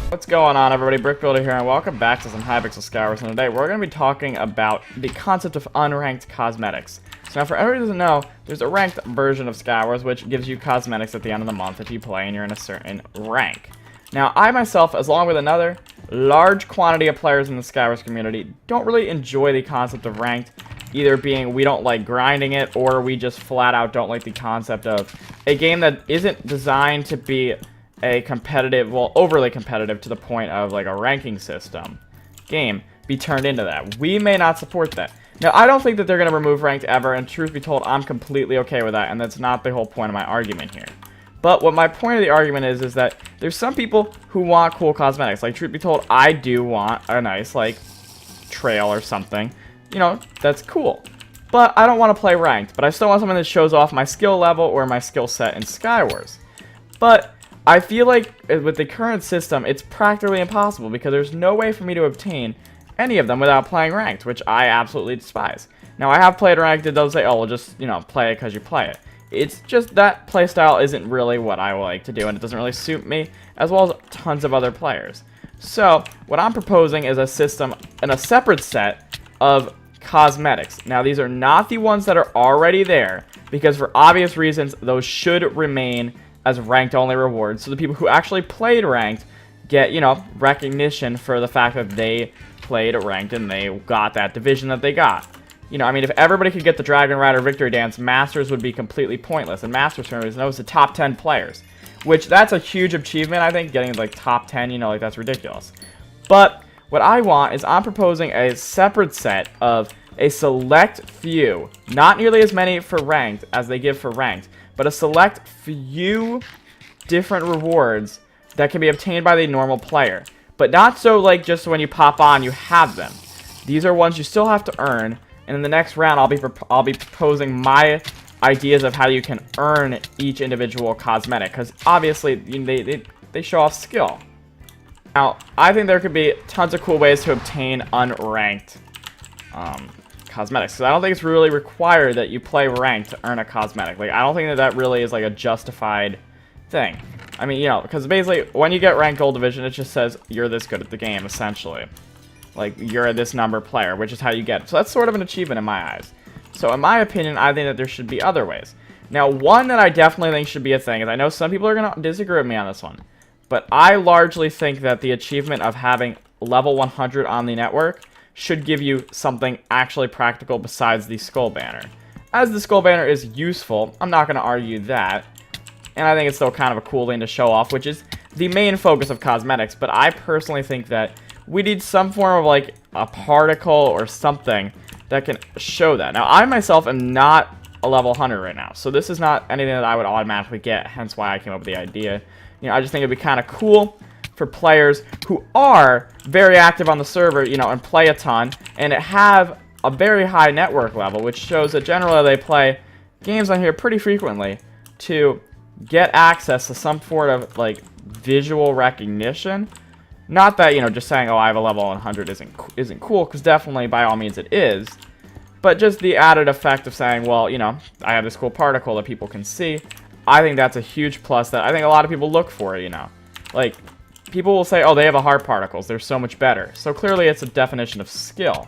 What's going on, everybody? BrickBuilder here, and welcome back to some Hypixel Sky Wars. And today we're going to be talking about the concept of unranked cosmetics. So now, for everybody who doesn't know, there's a ranked version of Sky Wars which gives you cosmetics at the end of the month if you play and you're in a certain rank. Now, I myself, along with another large quantity of players in the Sky Wars community, don't really enjoy the concept of ranked, either being we don't like grinding it, or we just flat out don't like the concept of a game that isn't designed to be a competitive, well, overly competitive to the point of like a ranking system game be turned into that. We may not support that. Now, I don't think that they're going to remove ranked ever, and truth be told, I'm completely okay with that, and that's not the whole point of my argument here. But what my point of the argument is that there's some people who want cool cosmetics. Like, truth be told, I do want a nice, like, trail or something. You know, that's cool. But I don't want to play ranked, but I still want something that shows off my skill level or my skill set in Sky Wars. But I feel like with the current system, it's practically impossible because there's no way for me to obtain any of them without playing ranked, which I absolutely despise. Now, I have played ranked. It does say, oh, well, just, you know, play it because you play it. It's just that playstyle isn't really what I like to do, and it doesn't really suit me, as well as tons of other players. So, what I'm proposing is a system and a separate set of cosmetics. Now, these are not the ones that are already there, because for obvious reasons, those should remain as ranked only rewards, so the people who actually played ranked get, you know, recognition for the fact that they played ranked and they got that division that they got. You know, I mean, if everybody could get the Dragon Rider Victory Dance, Masters would be completely pointless, and Masters for everybody knows the top 10 players, which that's a huge achievement, I think, getting like top 10, you know, like that's ridiculous. But what I want is I'm proposing a separate set of a select few, not nearly as many for ranked as they give for ranked, but a select few different rewards that can be obtained by the normal player. But not so like just when you pop on, you have them. These are ones you still have to earn, and in the next round, I'll be proposing my ideas of how you can earn each individual cosmetic, because obviously they show off skill. Now, I think there could be tons of cool ways to obtain unranked cosmetics, because I don't think it's really required that you play ranked to earn a cosmetic. Like, I don't think that really is like a justified thing. I mean, you know, because basically when you get ranked gold division, it just says you're this good at the game, essentially. Like, you're this number player, which is how you get it. So that's sort of an achievement in my eyes. So in my opinion, I think that there should be other ways. Now, one that I definitely think should be a thing is, I know some people are going to disagree with me on this one, but I largely think that the achievement of having level 100 on the network should give you something actually practical besides the skull banner. As the skull banner is useful, I'm not going to argue that, and I think it's still kind of a cool thing to show off, which is the main focus of cosmetics, but I personally think that we need some form of like a particle or something that can show that. Now, I myself am not a level 100 right now, so this is not anything that I would automatically get, hence why I came up with the idea. You know, I just think it'd be kind of cool for players who are very active on the server, you know, and play a ton, and have a very high network level, which shows that generally they play games on here pretty frequently, to get access to some sort of like visual recognition. Not that, you know, just saying, oh, I have a level 100 isn't cool, because definitely by all means it is, but just the added effect of saying, well, you know, I have this cool particle that people can see. I think that's a huge plus that I think a lot of people look for, you know. Like, people will say, oh, they have a heart particles, they're so much better. So clearly it's a definition of skill.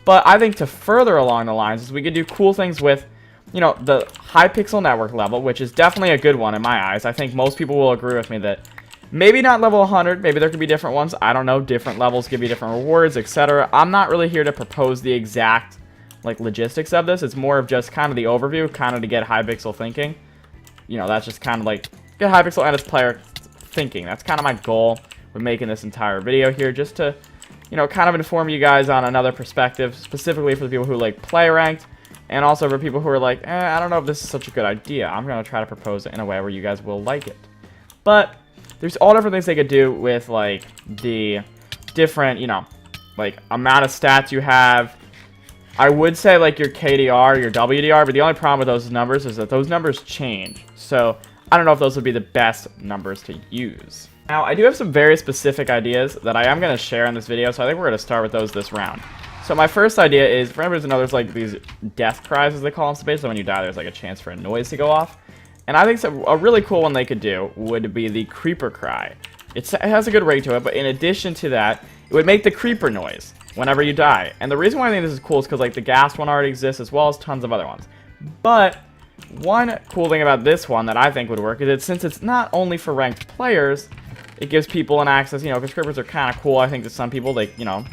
But I think to further along the lines is we could do cool things with, you know, the Hypixel network level, which is definitely a good one in my eyes. I think most people will agree with me that maybe not level 100, maybe there could be different ones. I don't know, different levels give you different rewards, etc. I'm not really here to propose the exact, like, logistics of this. It's more of just kind of the overview, kind of to get Hypixel thinking. You know, that's just kind of like, get Hypixel and its player thinking. That's kind of my goal with making this entire video here, just to, you know, kind of inform you guys on another perspective, specifically for the people who like play ranked, and also for people who are like, I don't know if this is such a good idea. I'm going to try to propose it in a way where you guys will like it. But there's all different things they could do with, like, the different, you know, like, amount of stats you have. I would say, like, your KDR, your WDR, but the only problem with those numbers is that those numbers change. So I don't know if those would be the best numbers to use. Now, I do have some very specific ideas that I am going to share in this video, so I think we're going to start with those this round. So my first idea is, for everybody to know, there's like these death cries, as they call them, so basically when you die, there's like a chance for a noise to go off. And I think a really cool one they could do would be the creeper cry. It has a good rate to it, but in addition to that, it would make the creeper noise whenever you die. And the reason why I think this is cool is because like the gas one already exists as well as tons of other ones. But one cool thing about this one that I think would work is that since it's not only for ranked players, it gives people an access, you know, because creepers are kind of cool. I think to some people, like, you know,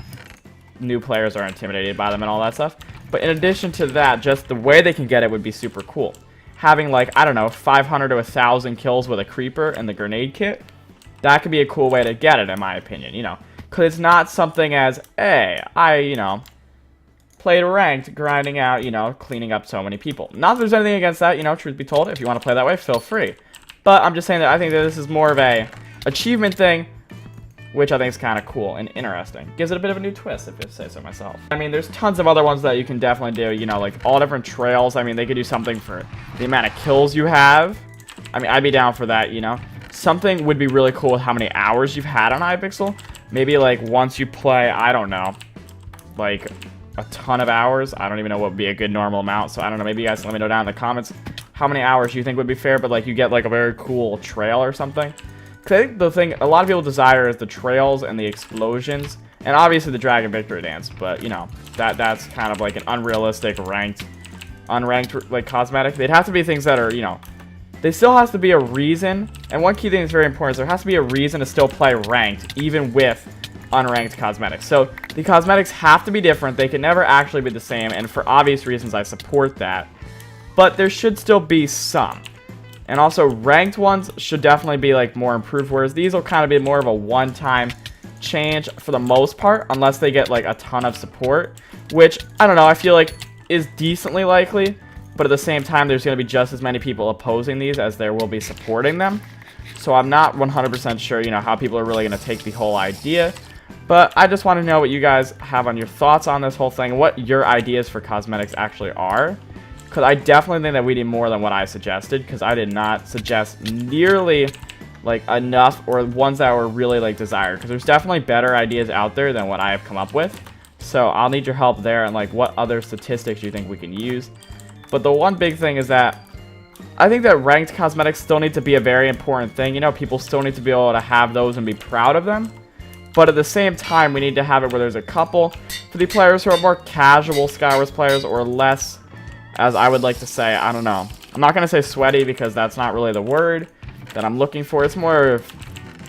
new players are intimidated by them and all that stuff. But in addition to that, just the way they can get it would be super cool. Having like, I don't know, 500 to 1,000 kills with a creeper and the grenade kit, that could be a cool way to get it, in my opinion, you know. Because it's not something as, hey, you know, played ranked, grinding out, you know, cleaning up so many people. Not that there's anything against that, you know, truth be told. If you want to play that way, feel free. But I'm just saying that I think that this is more of a achievement thing, which I think is kind of cool and interesting. Gives it a bit of a new twist, if I say so myself. I mean, there's tons of other ones that you can definitely do, you know, like all different trails. I mean, they could do something for the amount of kills you have. I mean, I'd be down for that, you know. Something would be really cool with how many hours you've had on Hypixel. Maybe, like, once you play, I don't know, like, a ton of hours. I don't even know what would be a good normal amount, so I don't know. Maybe you guys let me know down in the comments how many hours you think would be fair, but, like, you get, like, a very cool trail or something. Because I think the thing a lot of people desire is the trails and the explosions, and obviously the Dragon Victory Dance, but, you know, that's kind of, like, an unrealistic unranked, like, cosmetic. They'd have to be things that are, you know, there still has to be a reason, and one key thing that's very important is there has to be a reason to still play ranked, even with unranked cosmetics. So the cosmetics have to be different. They can never actually be the same, and for obvious reasons, I support that. But there should still be some. And also, ranked ones should definitely be like more improved, whereas these will kind of be more of a one-time change for the most part, unless they get like a ton of support, which, I don't know, I feel like is decently likely. But at the same time, there's going to be just as many people opposing these as there will be supporting them. So I'm not 100% sure, you know, how people are really going to take the whole idea. But I just want to know what you guys have on your thoughts on this whole thing, what your ideas for cosmetics actually are. Because I definitely think that we need more than what I suggested, because I did not suggest nearly, like, enough or ones that were really, like, desired. Because there's definitely better ideas out there than what I have come up with. So I'll need your help there, and, like, what other statistics you think we can use. But the one big thing is that I think that ranked cosmetics still need to be a very important thing. You know, people still need to be able to have those and be proud of them. But at the same time, we need to have it where there's a couple for the players who are more casual Sky Wars players or less, as I would like to say, I don't know. I'm not going to say sweaty because that's not really the word that I'm looking for. It's more of,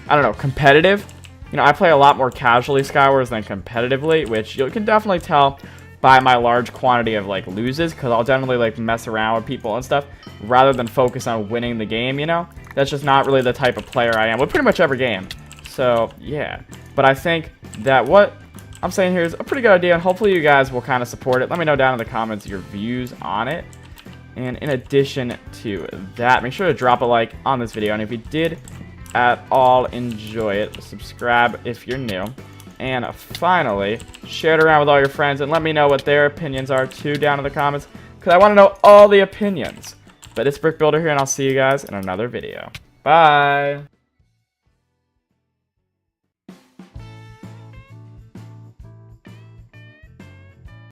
I don't know, competitive. You know, I play a lot more casually Sky Wars than competitively, which you can definitely tell by my large quantity of, like, loses, because I'll definitely, like, mess around with people and stuff, rather than focus on winning the game, you know? That's just not really the type of player I am with pretty much every game. So, yeah. But I think that what I'm saying here is a pretty good idea, and hopefully you guys will kind of support it. Let me know down in the comments your views on it. And in addition to that, make sure to drop a like on this video, and if you did at all enjoy it, subscribe if you're new. And finally, share it around with all your friends and let me know what their opinions are too down in the comments, because I want to know all the opinions. But it's BrickBuilder here, and I'll see you guys in another video. Bye!